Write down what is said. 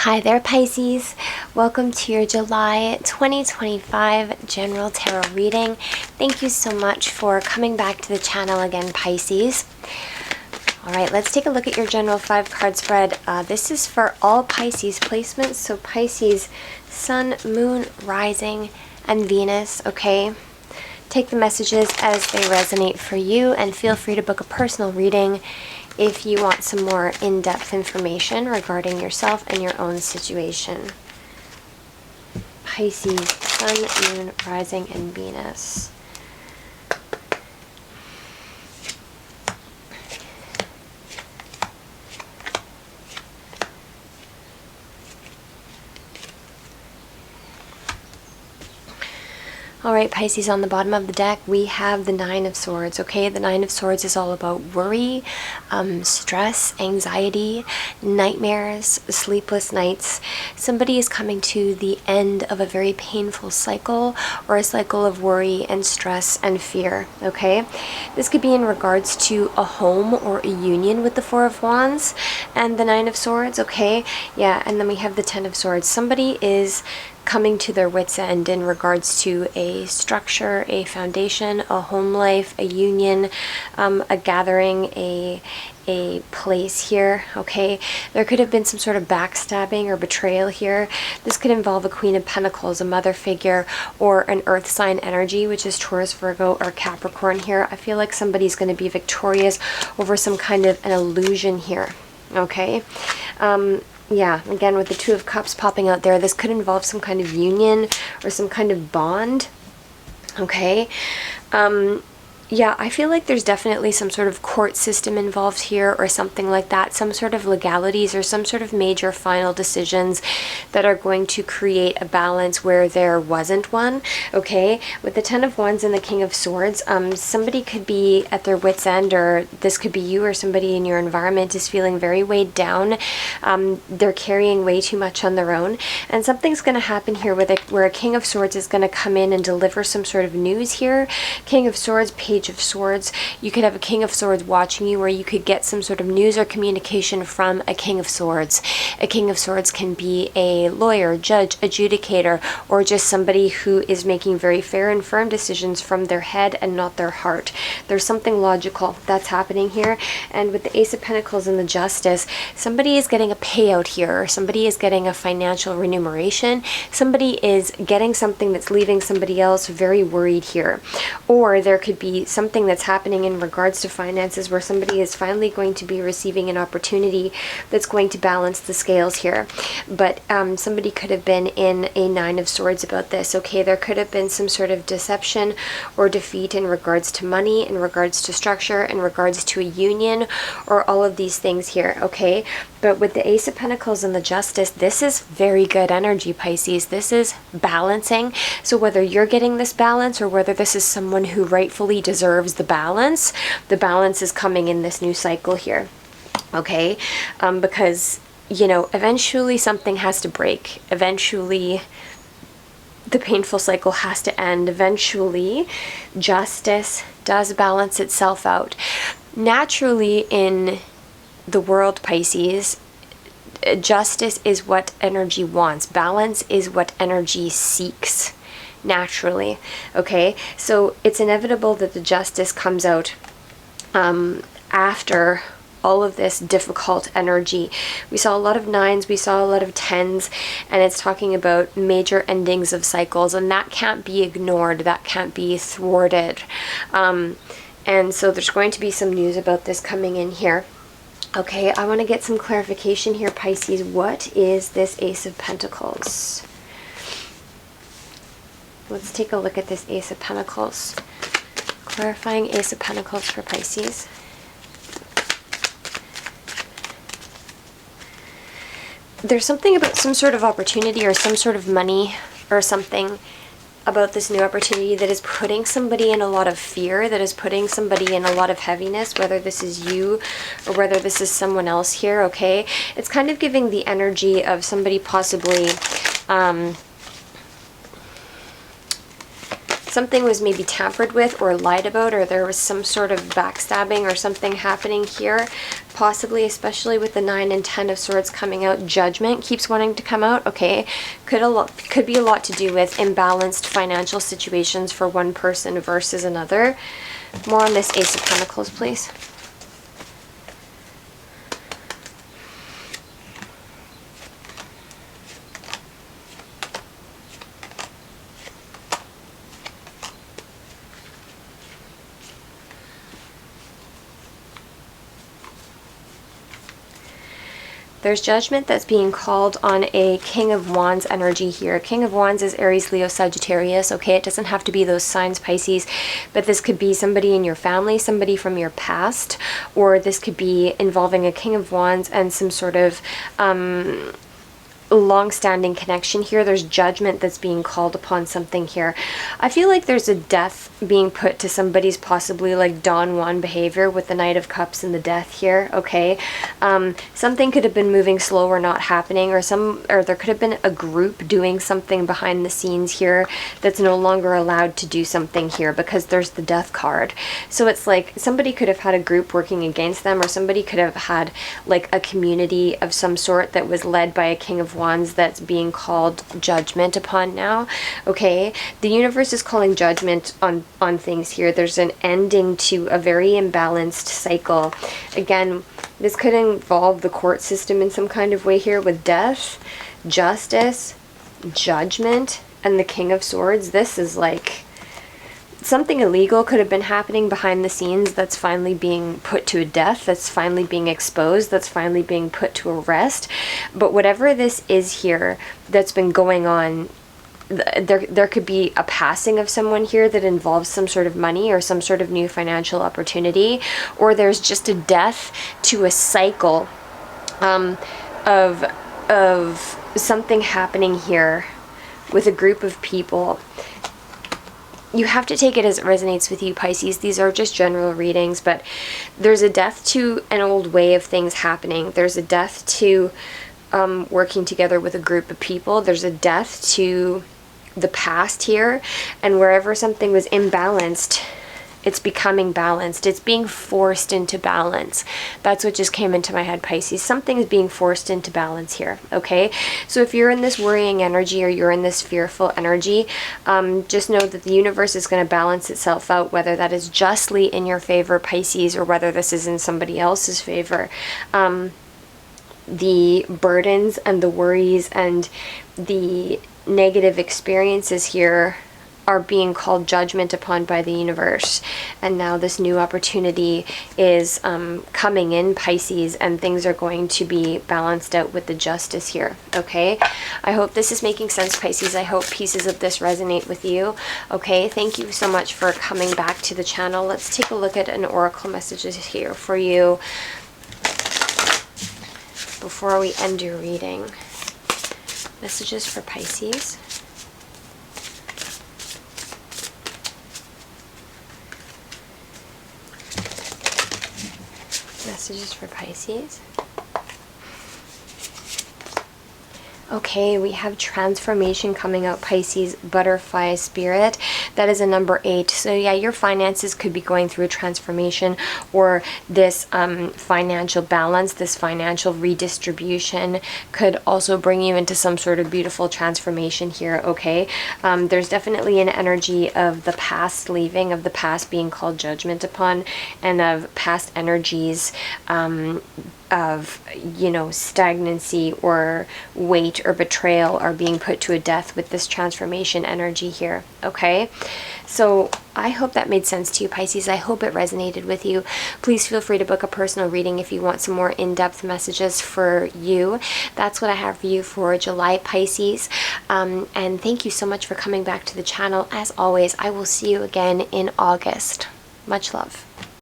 Hi there, Pisces. Welcome to your July 2025 General Tarot reading. Thank you so much for coming back to the channel again, Pisces. All right, let's take a look at your general 5-card spread. This is for all Pisces placements. So Pisces, Sun, Moon, Rising, and Venus, okay? Take the messages as they resonate for you, and feel free to book a personal reading if you want some more in-depth information regarding yourself and your own situation. Pisces, Sun, Moon, Rising, and Venus. Alright, Pisces, on the bottom of the deck, we have the Nine of Swords, okay? The Nine of Swords is all about worry, stress, anxiety, nightmares, sleepless nights. Somebody is coming to the end of a very painful cycle, or a cycle of worry and stress and fear, okay? This could be in regards to a home or a union with the Four of Wands and the Nine of Swords, okay? Yeah, and then we have the Ten of Swords. Somebody is coming to their wits' end in regards to a structure, a foundation, a home life, a union, a gathering, a place here, okay? There could have been some sort of backstabbing or betrayal here. This could involve a Queen of Pentacles, a mother figure, or an earth sign energy, which is Taurus, Virgo, or Capricorn here. I feel like somebody's going to be victorious over some kind of an illusion here, okay? Yeah, again, with the Two of Cups popping out there, this could involve some kind of union or some kind of bond, okay? Yeah, I feel like there's definitely some sort of court system involved here or something like that, some sort of legalities or some sort of major final decisions that are going to create a balance where there wasn't one, okay? With the Ten of Wands and the King of Swords, somebody could be at their wit's end, or this could be you or somebody in your environment is feeling very weighed down. They're carrying way too much on their own, and something's going to happen here where a King of Swords is going to come in and deliver some sort of news here. King of Swords, Page of Swords. You could have a King of Swords watching you, or you could get some sort of news or communication from a King of Swords. A King of Swords can be a lawyer, judge, adjudicator, or just somebody who is making very fair and firm decisions from their head and not their heart. There's something logical that's happening here. And with the Ace of Pentacles and the Justice, somebody is getting a payout here, or somebody is getting a financial remuneration. Somebody is getting something that's leaving somebody else very worried here. Or there could be something that's happening in regards to finances where somebody is finally going to be receiving an opportunity that's going to balance the scales here. But somebody could have been in a Nine of Swords about this, okay? There could have been some sort of deception or defeat in regards to money, in regards to structure, in regards to a union, or all of these things here, okay? But with the Ace of Pentacles and the Justice, this is very good energy, Pisces. This is balancing. So whether you're getting this balance or whether this is someone who rightfully deserves the balance is coming in this new cycle here, okay? Because, you know, eventually something has to break. Eventually the painful cycle has to end. Eventually justice does balance itself out. Naturally in the world, Pisces, justice is what energy wants. Balance is what energy seeks naturally, okay? So it's inevitable that the justice comes out after all of this difficult energy. We saw a lot of nines, we saw a lot of tens, and it's talking about major endings of cycles, and that can't be ignored, that can't be thwarted. And so there's going to be some news about this coming in here. Okay, I want to get some clarification here, Pisces. What is this Ace of Pentacles? Let's take a look at this Ace of Pentacles. Clarifying Ace of Pentacles for Pisces. There's something about some sort of opportunity or some sort of money or something about this new opportunity that is putting somebody in a lot of fear, that is putting somebody in a lot of heaviness, whether this is you or whether this is someone else here, okay? It's kind of giving the energy of somebody possibly something was maybe tampered with or lied about, or there was some sort of backstabbing or something happening here, possibly, especially with the 9 and 10 of Swords coming out. Judgment keeps wanting to come out. Okay, could be a lot to do with imbalanced financial situations for one person versus another. More on this Ace of Pentacles, please. There's judgment that's being called on a King of Wands energy here. King of Wands is Aries, Leo, Sagittarius. Okay, it doesn't have to be those signs, Pisces, but this could be somebody in your family, somebody from your past, or this could be involving a King of Wands and some sort of long-standing connection here. There's judgment that's being called upon something here. I feel like there's a death being put to somebody's possibly like Don Juan behavior with the Knight of Cups and the Death here. Okay, something could have been moving slow or not happening, or there could have been a group doing something behind the scenes here that's no longer allowed to do something here because there's the Death card. So it's like somebody could have had a group working against them, or somebody could have had like a community of some sort that was led by a King of Wands that's being called judgment upon now. Okay, the universe is calling judgment on things here. There's an ending to a very imbalanced cycle. Again, this could involve the court system in some kind of way here with death, justice, judgment, and the King of Swords. This is like something illegal could have been happening behind the scenes that's finally being put to a death, that's finally being exposed, that's finally being put to a rest. But whatever this is here that's been going on, there could be a passing of someone here that involves some sort of money or some sort of new financial opportunity, or there's just a death to a cycle of something happening here with a group of people. You have to take it as it resonates with you, Pisces. These are just general readings, but there's a death to an old way of things happening. There's a death to working together with a group of people. There's a death to the past here, and wherever something was imbalanced, it's becoming balanced. It's being forced into balance. That's what just came into my head, Pisces. Something is being forced into balance here, okay? So if you're in this worrying energy or you're in this fearful energy, just know that the universe is going to balance itself out, whether that is justly in your favor, Pisces, or whether this is in somebody else's favor. The burdens and the worries and the negative experiences here are being called judgment upon by the universe, and now this new opportunity is coming in, Pisces, and things are going to be balanced out with the justice here. Okay, I hope this is making sense, Pisces. I hope pieces of this resonate with you. Okay, thank you so much for coming back to the channel. Let's take a look at an oracle messages here for you before we end your reading. Messages for Pisces. Messages for Pisces. Okay, we have transformation coming out, Pisces, butterfly spirit. That is a number 8. So yeah, your finances could be going through a transformation, or this financial balance, this financial redistribution could also bring you into some sort of beautiful transformation here, okay? There's definitely an energy of the past leaving, of the past being called judgment upon, and of past energies of, you know, stagnancy or weight or betrayal are being put to a death with this transformation energy here, okay? So I hope that made sense to you, Pisces. I hope it resonated with you. Please feel free to book a personal reading if you want some more in-depth messages for you. That's what I have for you for July, Pisces. And thank you so much for coming back to the channel. As always, I will see you again in August. Much love.